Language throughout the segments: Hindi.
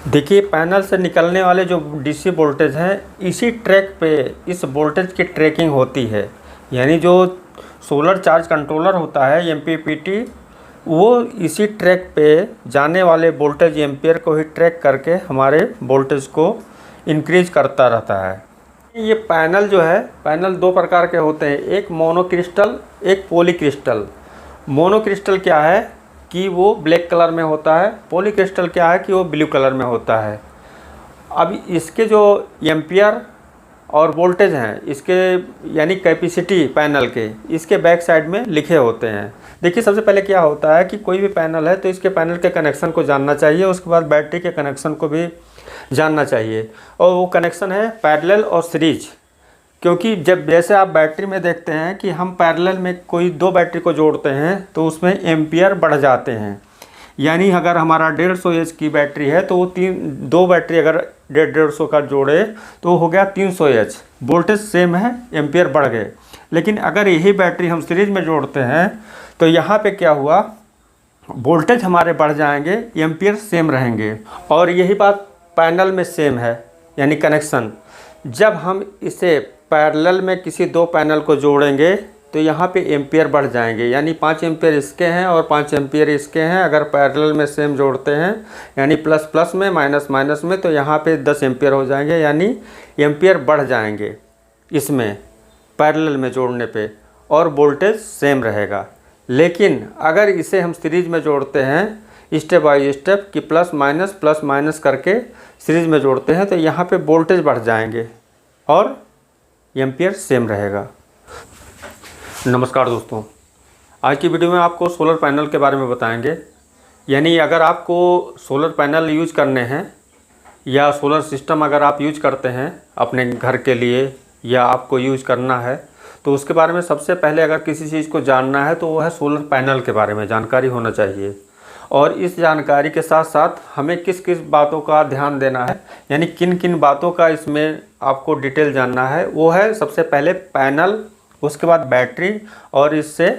देखिए, पैनल से निकलने वाले जो डीसी वोल्टेज हैं, इसी ट्रैक पे इस वोल्टेज की ट्रैकिंग होती है। यानी जो सोलर चार्ज कंट्रोलर होता है एमपीपीटी, वो इसी ट्रैक पे जाने वाले वोल्टेज एम्पियर को ही ट्रैक करके हमारे वोल्टेज को इंक्रीज करता रहता है। ये पैनल जो है, पैनल दो प्रकार के होते हैं, एक मोनोक्रिस्टल, एक पॉलीक्रिस्टल। मोनोक्रिस्टल क्या है कि वो ब्लैक कलर में होता है, पॉलीक्रिस्टल क्या है कि वो ब्लू कलर में होता है। अब इसके जो एम्पियर और वोल्टेज हैं, इसके यानी कैपेसिटी पैनल के, इसके बैक साइड में लिखे होते हैं। देखिए, सबसे पहले क्या होता है कि कोई भी पैनल है तो इसके पैनल के कनेक्शन को जानना चाहिए, उसके बाद बैटरी के कनेक्शन को भी जानना चाहिए। और वो कनेक्शन है पैरेलल और सीरीज। क्योंकि जब जैसे आप बैटरी में देखते हैं कि हम पैरेलल में कोई दो बैटरी को जोड़ते हैं तो उसमें एम्पियर बढ़ जाते हैं। यानी अगर हमारा 150 एच की बैटरी है तो वो दो बैटरी अगर 150 का जोड़े तो हो गया 300 एच, वोल्टेज सेम है, एम्पियर बढ़ गए। लेकिन अगर यही बैटरी हम सीरीज में जोड़ते हैं तो यहाँ पे क्या हुआ, वोल्टेज हमारे बढ़ जाएंगे, एम्पियर सेम रहेंगे। और यही बात पैनल में सेम है, यानी कनेक्शन। जब हम इसे पैरेलल में किसी दो पैनल को जोड़ेंगे तो यहाँ पे एम्पियर बढ़ जाएंगे, यानी 5 एम्पियर इसके हैं और 5 एम्पियर इसके हैं। अगर पैरेलल में सेम जोड़ते हैं यानी प्लस प्लस में माइनस माइनस में, तो यहाँ पे 10 एम्पियर हो जाएंगे, यानी एम्पियर बढ़ जाएंगे इसमें पैरेलल में जोड़ने पे, और वोल्टेज सेम रहेगा। लेकिन अगर इसे हम सीरीज में जोड़ते हैं स्टेप बाय स्टेप कि प्लस माइनस करके सीरीज में जोड़ते हैं, तो यहाँ पे वोल्टेज बढ़ जाएंगे और एम्पियर सेम रहेगा। नमस्कार दोस्तों, आज की वीडियो में आपको सोलर पैनल के बारे में बताएंगे। यानी अगर आपको सोलर पैनल यूज करने हैं या सोलर सिस्टम अगर आप यूज करते हैं अपने घर के लिए या आपको यूज करना है, तो उसके बारे में सबसे पहले अगर किसी चीज़ को जानना है तो वो है सोलर पैनल के बारे में जानकारी होना चाहिए। और इस जानकारी के साथ साथ हमें किस किस बातों का ध्यान देना है, यानी किन किन बातों का इसमें आपको डिटेल जानना है, वो है सबसे पहले पैनल, उसके बाद बैटरी और इससे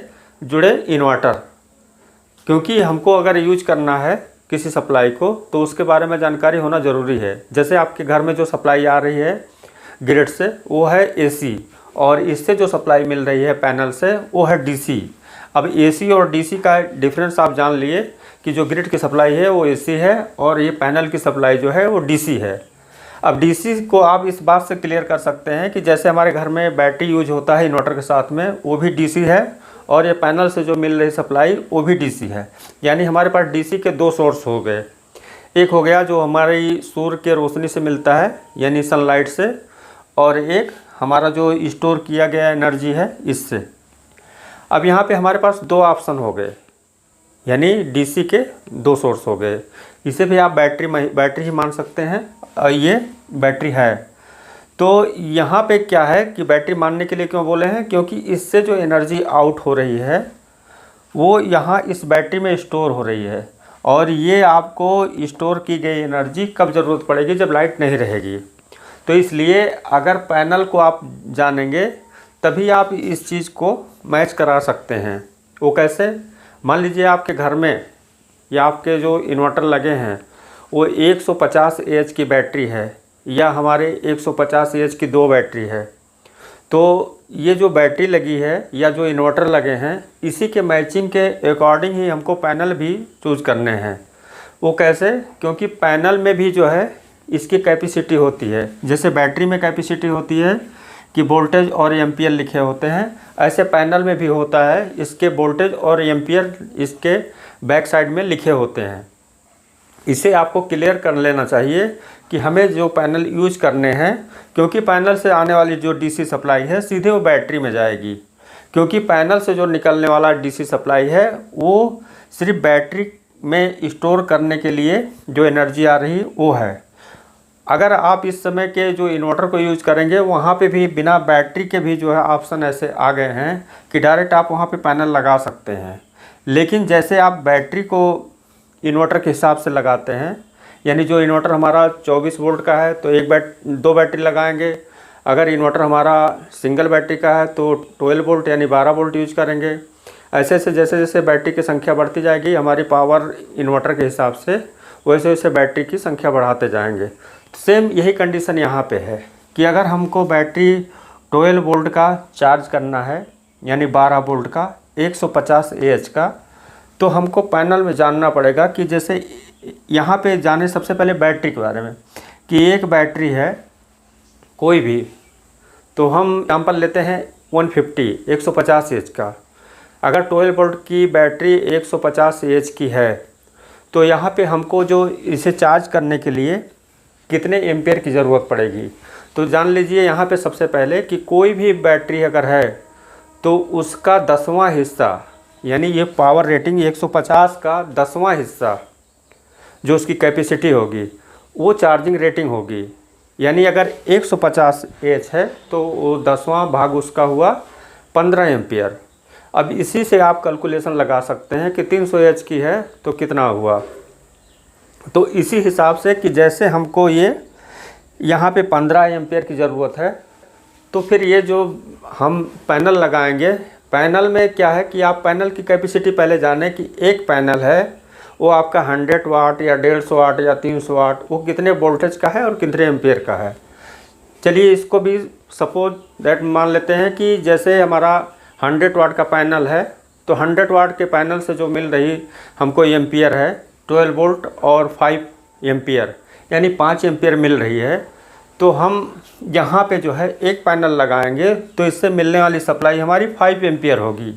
जुड़े इन्वर्टर। क्योंकि हमको अगर यूज करना है किसी सप्लाई को तो उसके बारे में जानकारी होना ज़रूरी है। जैसे आपके घर में जो सप्लाई आ रही है ग्रिड से वो है एसी, और इससे जो सप्लाई मिल रही है पैनल से वो है डीसी। अब एसी और डीसी का डिफरेंस आप जान लिए कि जो ग्रिड की सप्लाई है वो एसी है और ये पैनल की सप्लाई जो है वो डीसी है। अब डीसी को आप इस बात से क्लियर कर सकते हैं कि जैसे हमारे घर में बैटरी यूज होता है इन्वर्टर के साथ में, वो भी डीसी है, और ये पैनल से जो मिल रही सप्लाई वो भी डीसी है। यानी हमारे पास डीसी के दो सोर्स हो गए। एक हो गया जो हमारी सूर्य के रोशनी से मिलता है यानी सनलाइट से, और एक हमारा जो स्टोर किया गया एनर्जी है इससे। अब यहाँ पे हमारे पास दो ऑप्शन हो गए, यानी डीसी के दो सोर्स हो गए। इसे भी आप बैटरी ही मान सकते हैं, ये बैटरी है। तो यहाँ पे क्या है कि बैटरी मानने के लिए क्यों बोले हैं, क्योंकि इससे जो एनर्जी आउट हो रही है वो यहाँ इस बैटरी में स्टोर हो रही है, और ये आपको स्टोर की गई एनर्जी कब ज़रूरत पड़ेगी, जब लाइट नहीं रहेगी। तो इसलिए अगर पैनल को आप जानेंगे तभी आप इस चीज़ को मैच करा सकते हैं। वो कैसे, मान लीजिए आपके घर में या आपके जो इन्वर्टर लगे हैं वो 150 एच की बैटरी है या हमारे 150 एच की दो बैटरी है, तो ये जो बैटरी लगी है या जो इन्वर्टर लगे हैं इसी के मैचिंग के अकॉर्डिंग ही हमको पैनल भी चूज़ करने हैं। वो कैसे, क्योंकि पैनल में भी जो है इसकी कैपेसिटी होती है। जैसे बैटरी में कैपेसिटी होती है कि वोल्टेज और एम्पियर लिखे होते हैं, ऐसे पैनल में भी होता है, इसके वोल्टेज और एम्पियर इसके बैक साइड में लिखे होते हैं। इसे आपको क्लियर कर लेना चाहिए कि हमें जो पैनल यूज करने हैं, क्योंकि पैनल से आने वाली जो डीसी सप्लाई है सीधे वो बैटरी में जाएगी। क्योंकि पैनल से जो निकलने वाला डीसी सप्लाई है वो सिर्फ बैटरी में स्टोर करने के लिए जो एनर्जी आ रही वो है। अगर आप इस समय के जो इन्वर्टर को यूज़ करेंगे वहाँ पे भी बिना बैटरी के भी जो है ऑप्शन ऐसे आ गए हैं कि डायरेक्ट आप वहाँ पे पैनल लगा सकते हैं। लेकिन जैसे आप बैटरी को इन्वर्टर के हिसाब से लगाते हैं, यानी जो इन्वर्टर हमारा 24 वोल्ट का है तो दो बैटरी लगाएंगे। अगर इन्वर्टर हमारा सिंगल बैटरी का है तो 12 वोल्ट यानी 12 वोल्ट यूज करेंगे। ऐसे ऐसे जैसे जैसे बैटरी की संख्या बढ़ती जाएगी हमारी पावर इन्वर्टर के हिसाब से वैसे वैसे बैटरी की संख्या बढ़ाते जाएंगे। सेम यही कंडीशन यहाँ पे है कि अगर हमको बैटरी 12 वोल्ट का चार्ज करना है, यानी 12 वोल्ट का 150 AH का, तो हमको पैनल में जानना पड़ेगा कि जैसे यहाँ पे जाने सबसे पहले बैटरी के बारे में कि एक बैटरी है कोई भी, तो हम एग्जाम्पल लेते हैं 150 AH का। अगर 12 वोल्ट की बैटरी 150 AH की है तो यहाँ पे हमको जो इसे चार्ज करने के लिए कितने एम्पियर की ज़रूरत पड़ेगी। तो जान लीजिए यहाँ पे सबसे पहले कि कोई भी बैटरी अगर है तो उसका 10वां हिस्सा, यानी ये पावर रेटिंग 150 का 10वां हिस्सा जो उसकी कैपेसिटी होगी वो चार्जिंग रेटिंग होगी। यानी अगर 150 AH है तो वो 10वां भाग उसका हुआ 15 एम्पियर। अब इसी से आप कैलकुलेशन लगा सकते हैं कि 300 AH की है तो कितना हुआ। तो इसी हिसाब से कि जैसे हमको ये यहाँ पे 15 एम्पियर की ज़रूरत है, तो फिर ये जो हम पैनल लगाएंगे, पैनल में क्या है कि आप पैनल की कैपेसिटी पहले जानें कि एक पैनल है वो आपका 100 वाट या 150 वाट या 300 वाट वो कितने वोल्टेज का है और कितने एम्पियर का है। चलिए इसको भी सपोज दैट मान लेते हैं कि जैसे हमारा 100 वाट का पैनल है तो 100 वाट के पैनल से जो मिल रही हमको एम्पियर है 12 वोल्ट और 5 एम्पियर, यानी 5 एम्पियर मिल रही है। तो हम यहाँ पे जो है एक पैनल लगाएंगे तो इससे मिलने वाली सप्लाई हमारी 5 एम्पियर होगी।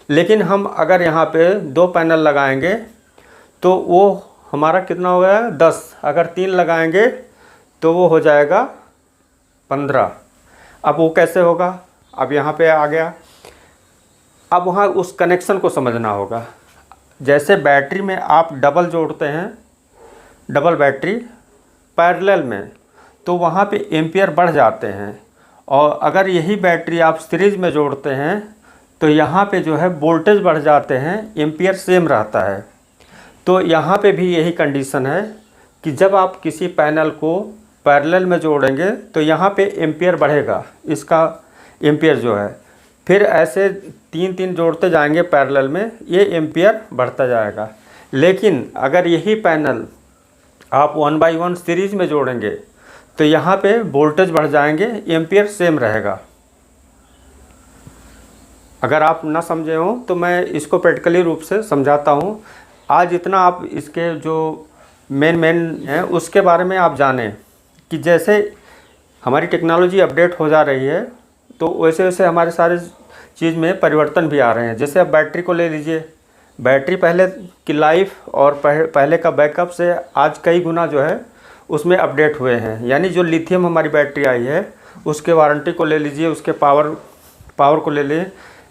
लेकिन हम अगर यहाँ पे 2 पैनल लगाएंगे तो वो हमारा कितना हो गया 10, अगर 3 लगाएंगे तो वो हो जाएगा 15। अब वो कैसे होगा, अब यहाँ पे आ गया। अब वहाँ उस कनेक्शन को समझना होगा। जैसे बैटरी में आप डबल जोड़ते हैं, डबल बैटरी पैरेलल में, तो वहाँ पे एम्पियर बढ़ जाते हैं। और अगर यही बैटरी आप सीरीज में जोड़ते हैं तो यहाँ पे जो है वोल्टेज बढ़ जाते हैं, एम्पियर सेम रहता है। तो यहाँ पे भी यही कंडीशन है कि जब आप किसी पैनल को पैरेलल में जोड़ेंगे तो यहाँ पे एम्पियर बढ़ेगा, इसका एम्पियर जो है, फिर ऐसे 3 जोड़ते जाएंगे पैरेलल में, ये एम्पियर बढ़ता जाएगा। लेकिन अगर यही पैनल आप 1 बाई 1 सीरीज़ में जोड़ेंगे तो यहाँ पे वोल्टेज बढ़ जाएंगे, एम्पियर सेम रहेगा। अगर आप ना समझे हो तो मैं इसको प्रैक्टिकली रूप से समझाता हूँ। आज इतना आप इसके जो मेन है उसके बारे में आप जानें कि जैसे हमारी टेक्नोलॉजी अपडेट हो जा रही है तो वैसे वैसे हमारे सारे चीज़ में परिवर्तन भी आ रहे हैं। जैसे अब बैटरी को ले लीजिए, बैटरी पहले की लाइफ और पहले का बैकअप से आज कई गुना जो है उसमें अपडेट हुए हैं। यानी जो लिथियम हमारी बैटरी आई है उसके वारंटी को ले लीजिए, उसके पावर को ले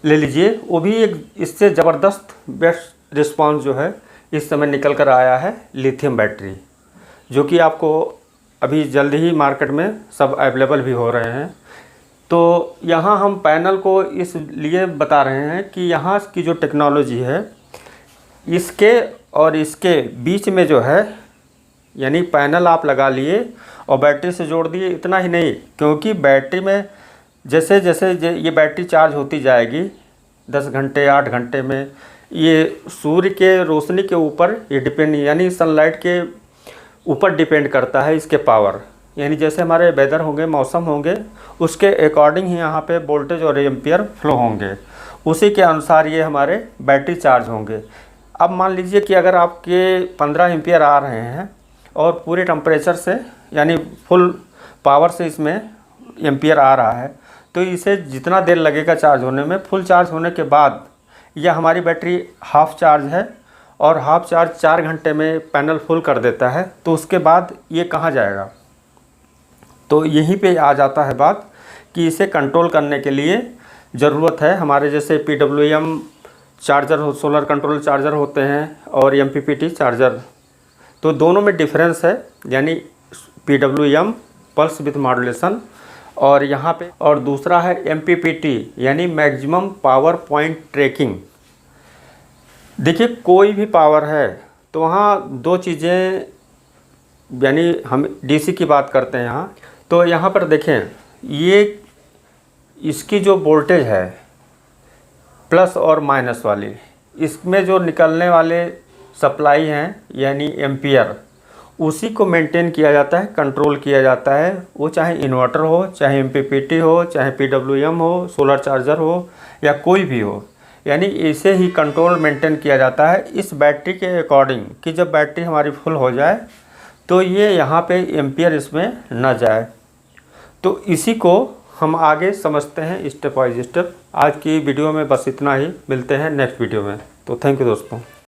लीजिए, वो भी एक इससे ज़बरदस्त बेस्ट रिस्पांस जो है इस समय निकल कर आया है लिथियम बैटरी, जो कि आपको अभी जल्दी ही मार्केट में सब अवेलेबल भी हो रहे हैं। तो यहाँ हम पैनल को इसलिए बता रहे हैं कि यहाँ की जो टेक्नोलॉजी है इसके और इसके बीच में जो है, यानी पैनल आप लगा लिए और बैटरी से जोड़ दिए, इतना ही नहीं, क्योंकि बैटरी में जैसे जैसे ये बैटरी चार्ज होती जाएगी 10 घंटे 8 घंटे में, ये सूर्य के रोशनी के ऊपर ये डिपेंड, यानी सनलाइट के ऊपर डिपेंड करता है इसके पावर। यानी जैसे हमारे वेदर होंगे, मौसम होंगे, उसके अकॉर्डिंग ही यहाँ पे वोल्टेज और एम्पियर फ्लो होंगे, उसी के अनुसार ये हमारे बैटरी चार्ज होंगे। अब मान लीजिए कि अगर आपके 15 एम्पियर आ रहे हैं और पूरे टेम्परेचर से, यानी फुल पावर से इसमें एम्पियर आ रहा है, तो इसे जितना देर लगेगा चार्ज होने में, फुल चार्ज होने के बाद यह हमारी बैटरी हाफ़ चार्ज है और हाफ़ चार्ज 4 घंटे में पैनल फुल कर देता है। तो उसके बाद ये कहाँ जाएगा? तो यहीं पे आ जाता है बात कि इसे कंट्रोल करने के लिए ज़रूरत है हमारे जैसे PWM charger, solar control charger होते हैं, और MPPT चार्जर। तो दोनों में डिफरेंस है, यानी PWM पल्स विथ मॉड्यूलेशन और यहाँ पे, और दूसरा है MPPT यानी मैक्सिमम पावर पॉइंट ट्रैकिंग। देखिए कोई भी पावर है तो वहाँ 2 चीज़ें, यानी हम DC की बात करते हैं यहाँ, तो यहाँ पर देखें ये इसकी जो वोल्टेज है प्लस और माइनस वाली, इसमें जो निकलने वाले सप्लाई हैं यानी एम्पियर, उसी को मेंटेन किया जाता है, कंट्रोल किया जाता है। वो चाहे इन्वर्टर हो, चाहे एमपीपीटी हो, चाहे पीडब्ल्यूएम हो, सोलर चार्जर हो या कोई भी हो, यानी इसे ही कंट्रोल मेंटेन किया जाता है इस बैटरी के अकॉर्डिंग कि जब बैटरी हमारी फुल हो जाए तो ये यहाँ पे एम्पियर इसमें न जाए। तो इसी को हम आगे समझते हैं स्टेप बाय स्टेप। आज की वीडियो में बस इतना ही, मिलते हैं नेक्स्ट वीडियो में। तो थैंक यू दोस्तों।